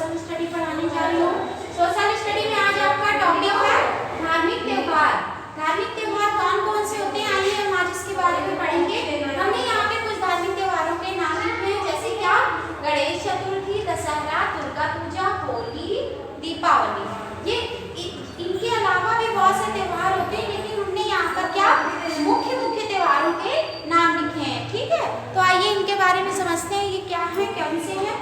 Social study पढ़ाने जा रही हूँ। सोशल स्टडी में आज आपका टॉपिक है धार्मिक त्योहार। धार्मिक त्योहार कौन कौन से होते हैं, आइए हम आज इसके बारे में पढ़ेंगे। हमने यहाँ पे कुछ धार्मिक त्योहारों के नाम लिखे हैं, जैसे क्या गणेश चतुर्थी, दशहरा, दुर्गा पूजा, होली, दीपावली। ये इनके अलावा भी बहुत से त्योहार होते हैं, लेकिन हमने यहाँ पर क्या मुख्य त्योहारों के नाम लिखे हैं। ठीक है, तो आइए इनके बारे में समझते हैं ये क्या है, कौन से हैं।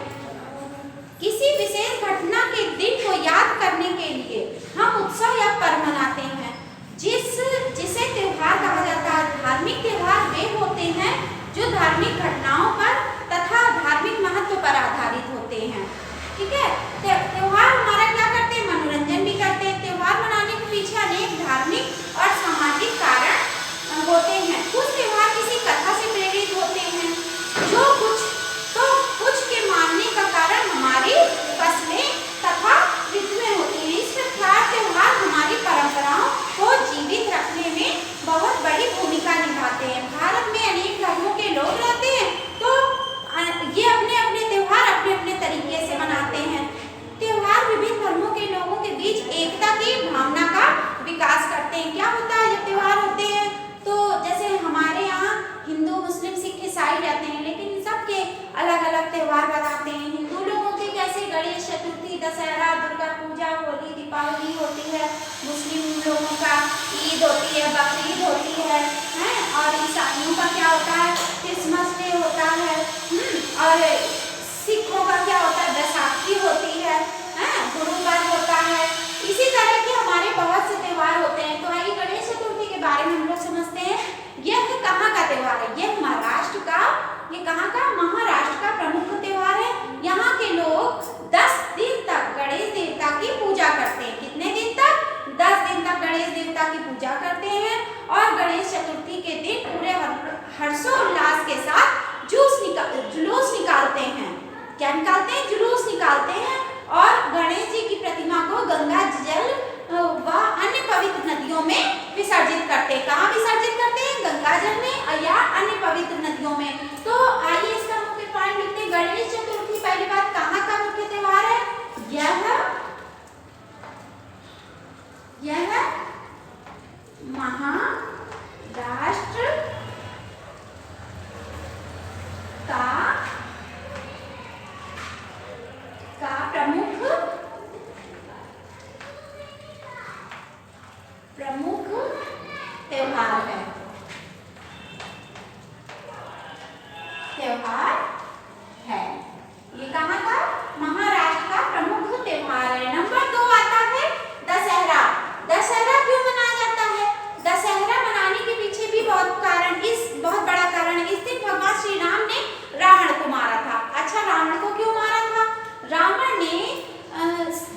किसी विशेष घटना के दिन को याद करने के लिए हम उत्सव या पर्व मनाते हैं, जिसे त्योहार कहा जाता है। धार्मिक त्योहार वे होते हैं जो धार्मिक घटनाओं पर तथा धार्मिक महत्व पर आधारित होते हैं। ठीक है, त्योहार हमारा क्या करते हैं, मनोरंजन भी करते हैं। त्योहार मनाने के पीछे अनेक धार्मिक और सामाजिक कारण होते हैं। कुछ त्योहार किसी कथा से प्रेरित होते हैं, कुछ के मानने का कारण हमारी फसलें तथा ऋतुएं होती हैं। इस प्रकार त्योहार हमारी परंपराओं को जीवित रखने में बहुत बड़ी भूमिका निभाते हैं। भारत में अनेक धर्मों के लोग रहते हैं, तो ये अपने अपने त्योहार अपने अपने तरीके से मनाते हैं। त्योहार विभिन्न धर्मों के लोगों के बीच एकता की भावना का विकास करते हैं। क्या होता है जब त्योहार होते हैं, तो जैसे हमारे यहाँ हिंदू, मुस्लिम, सिख, ईसाई रहते हैं, लेकिन सबके अलग अलग त्योहार बनाते हैं। हिंदू लोगों के जैसे गणेश चतुर्थी, दशहरा, दुर्गा पूजा, होली, दीपावली होती है। मुस्लिम लोगों का ईद होती है, बकरीद होती है, और ईसाइयों का क्या होता है, क्रिसमस डे होता है, और सिखों का क्या होता है, बैसाखी होती है, गुरु पर्व होता है। इसी तरह के हमारे बहुत से त्योहार होते हैं। तो आइए गणेश चतुर्थी के बारे में हम लोग समझते हैं। यह कहाँ का त्योहार है, यह महाराष्ट्र का, ये कहाँ का, महाराष्ट्र का प्रमुख त्योहार है। यहाँ के लोग 10 दिन तक गणेश देवता की पूजा करते हैं। कितने दिन तक, 10 दिन तक गणेश देवता की पूजा करते हैं। और गणेश चतुर्थी के दिन पूरे हर्षोल्लास के साथ जुलूस निकालते हैं। क्या निकालते हैं, जुलूस निकालते हैं। और गणेश जी की प्रतिमा को गंगा जल व अन्य पवित्र नदियों में विसर्जित करते हैं। कहाँ विसर्जित करते हैं, गंगा जल में या अन्य पवित्र नदियों में। तो आइए इसका मुख्य पॉइंट लिखते हैं। गणेश चतुर्थी पहली बात कहाँ का मुख्य त्योहार है, यह महाराष्ट्र का प्रमुख त्योहार है। ये कहाँ का, महाराष्ट्र का प्रमुख त्योहार है। नंबर 2 आता है दशहरा। दशहरा क्यों मनाया जाता है, दशहरा मनाने के पीछे भी बहुत बड़ा कारण है। इस दिन भगवान श्री राम ने रावण को मारा था। अच्छा, रावण को क्यों मारा था, रावण ने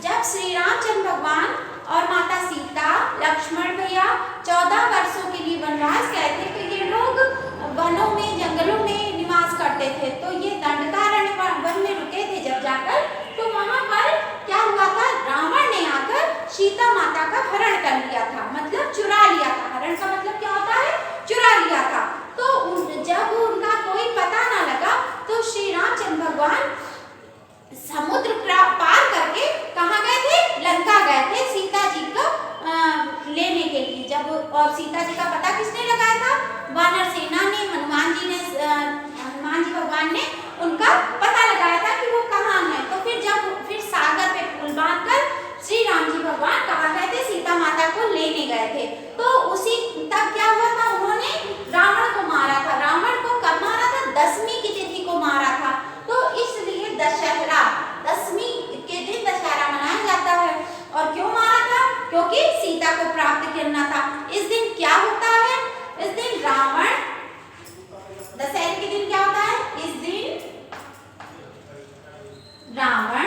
जब श्री रामचंद्र भगवान और माता सीता, लक्ष्मण भैया 14 वर्षों के लिए वनवास गए थे, तो ये लोग वनों में, जंगलों में निवास करते थे। तो ये दंडकारण्य वन में रुके थे जब जाकर, तो वहां पर क्या हुआ था, रावण ने आकर सीता माता का हरण कर लिया था, मतलब चुरा लिया था। हरण का मतलब क्या होता है, चुरा लिया था। तो जब उनका कोई पता ना लगा, तो श्री रामचंद्र भगवान समुद्र पार करके कहाँ गए थे, लंका गए थे सीता जी को लेने के लिए। जब और सीता जी का पता किसने लगाया था, वानर सेना ने, हनुमान जी भगवान ने उनका पता लगाया था कि वो कहाँ है। तो फिर सागर पे पुल बांधकर श्री राम जी भगवान कहाँ गए थे, सीता माता को लेने गए थे। तो उसी तब क्या हुआ था, उन्होंने रावण को मारा था। रावण को कब मारा था, 10वीं की तिथि को मारा था। तो इसलिए दशहरा, 10वीं के दिन दशहरा मनाया जाता है। और क्यों मारा था, क्योंकि सीता को प्राप्त करना था। इस दिन क्या होता है, इस दिन रावण, दशहरे के दिन क्या होता है, इस दिन रावण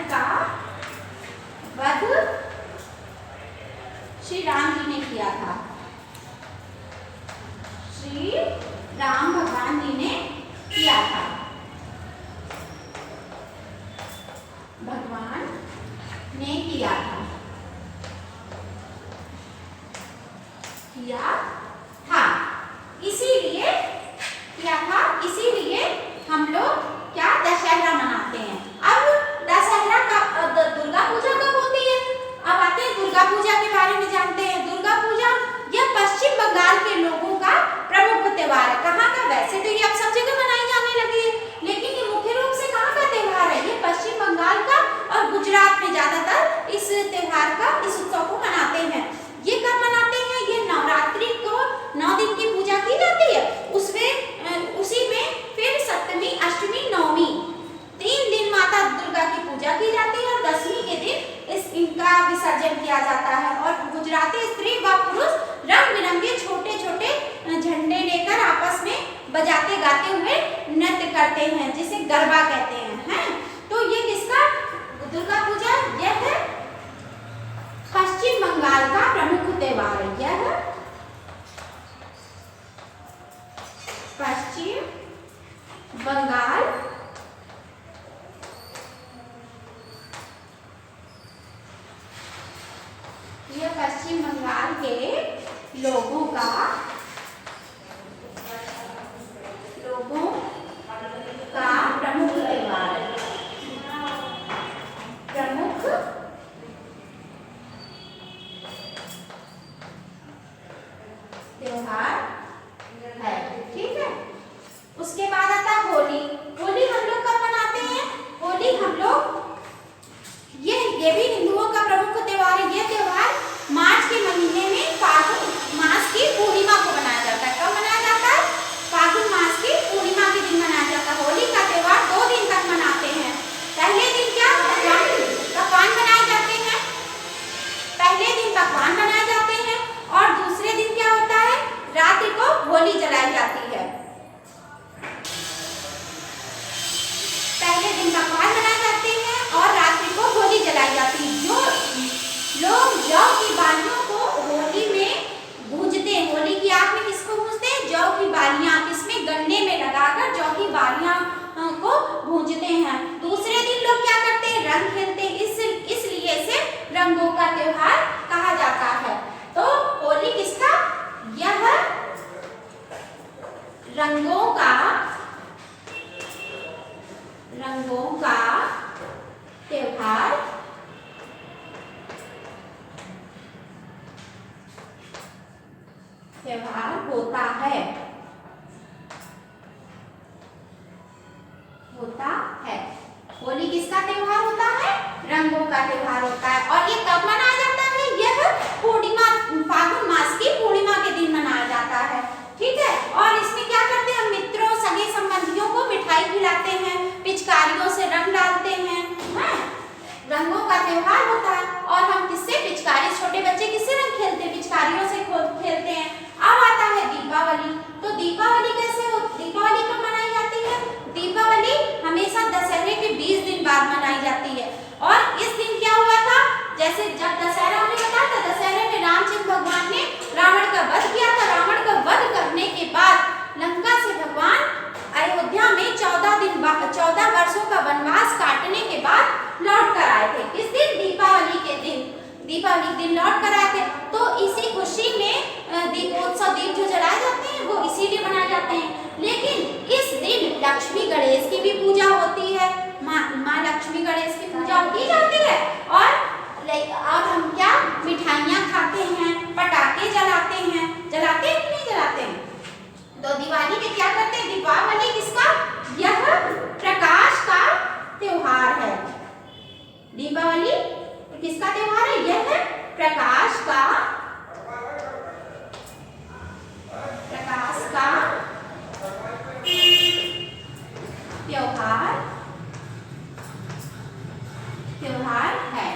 का वध श्री राम जी ने किया था। श्री राम भगवान जी ने किया था, भगवान ने किया था। हम लोग क्या दशहरा मनाते हैं। अब दशहरा का दुर्गा पूजा कब होती है? अब आते हैं दुर्गा पूजा के बारे में जानते हैं। दुर्गा पूजा यह पश्चिम बंगाल के लोगों का प्रमुख त्योहार है। कहाँ का? वैसे तो ये अब सब जगह मनाई जाने लगी है, लेकिन ये मुख्य रूप से कहाँ का त्योहार है? ये पश्चिम बंगाल का और गुजरात में ज्यादातर इस त्योहार का, इस उत्सव को मनाते हैं। ये कब मनाते हैं? ये नवरात्रि को 9 दिन की पूजा की जाती है, उसी में फिर सप्तमी, अष्टमी, नवमी 3 दिन माता दुर्गा की पूजा की जाती है और 10वीं के दिन इनका विसर्जन किया जाता है। और गुजराती स्त्री व पुरुष रंग बिरंगे छोटे छोटे झंडे लेकर आपस में बजाते गाते हुए नृत्य करते हैं, जिसे गरबा कहते हैं। तो ये किसका दुर्गा पूजा? यह है पश्चिम बंगाल का प्रमुख त्योहार है। यह पश्चिम बंगाल पश्चिम बंगाल के लोगों का प्रमुख त्योहार है। प्रमुख त्योहार है, ठीक है। उसके बाद आता है होली। होली हम लोग कब मनाते हैं? होली हम लोग ये भी हिंदुओं का प्रमुख त्योहार है। ये त्योहार मार्च के महीने में फाल्गुन मास की पूर्णिमा को मनाया जाता है। कब मनाया जाता है? फाल्गुन मास की पूर्णिमा के दिन मनाया जाता है। होली का त्योहार 2 दिन तक मनाते हैं। पहले दिन क्या पकवान बनाए जाते हैं, पहले दिन पकवान बनाए जाते हैं और दूसरे दिन क्या होता है? रात्रि को होली जलाई जाती है। पहले दिन पकवान बनाए जाते हैं और रात्रि को होली जलाई जाती है। जो लोग जौ की बालियों को होली में भूनते हैं, होली की आग में किसको भूनते हैं? जौ की बालियां, किसमें? गन्ने में लगाकर जौ की बालियां को भूनते हैं। दूसरे दिन लोग क्या करते हैं? रंग खेलते हैं। इसलिए इसे रंगों का त्योहार कहा जाता है। तो होली किसका? यह रंगों का त्योहार होता है। होली किसका त्योहार होता है? रंगों का त्योहार होता है। और ये कब मनाया जाता है? यह पूर्णिमा, फाल्गुन मास की पूर्णिमा के दिन मनाया जाता है, ठीक है। और इसमें क्या करते हैं? मित्रों, सगे संबंधियों को मिठाई खिलाते हैं, पिचकारियों से रंग डालते हैं। रंगों का त्योहार होता है। और हम किससे? पिचकारी, छोटे बच्चे किससे रंग खेलते हैं? पिचकारियों से खेलते हैं। अब आता है दीपावली। तो दीपावली कैसे हो? दीपावली कब मनाई जाती है? दीपावली हमेशा दशहरे के 20 दिन बाद मनाई जाती है। और इस दिन क्या हुआ था? जैसे जब दशहरा हमने बताया था, दशहरे में रामचंद्र भगवान ने रावण का वध किया था। रावण का वध करने के बाद लंका से भगवान अयोध्या में 14 वर्षों का वनवास काटने के बाद लौट कर आए थे। किस दिन? दीपावली के दिन। दीपावली के दिन लौट कर आए थे। तो इसी खुशी में दीपोत्सव, दीप जो जलाए जाते हैं वो इसीलिए मनाए जाते हैं। लेकिन इस दिन लक्ष्मी गणेश की भी पूजा होती है। माँ लक्ष्मी गणेश की पूजा की जाती है। और हम क्या मिठाइयाँ खाते हैं, पटाखे जलाते हैं। जलाते हैं कि नहीं जलाते हैं? तो दिवाली में क्या करते हैं? दीपावली किसका? यह प्रकाश का त्योहार है। दीपावली किसका त्योहार है? यह है प्रकाश का त्योहार है।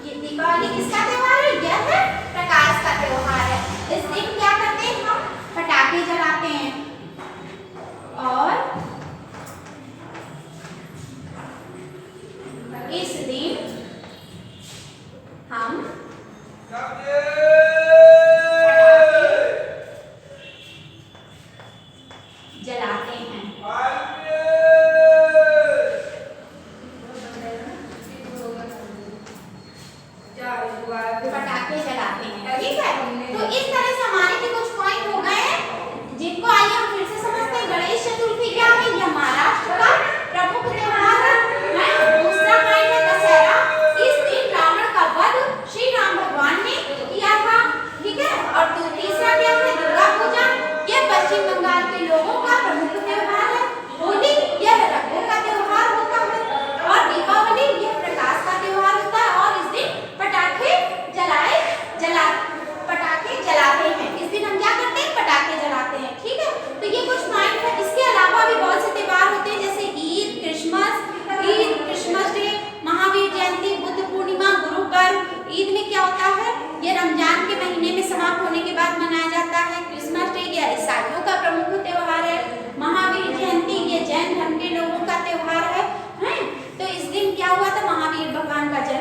ये दीपावली किसका त्योहार है? यह है प्रकाश का त्योहार है। इस दिन क्या करते हैं? हम पटाखे जलाते हैं और इस दिन हम जलाते हैं।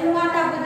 जब माता बुद्ध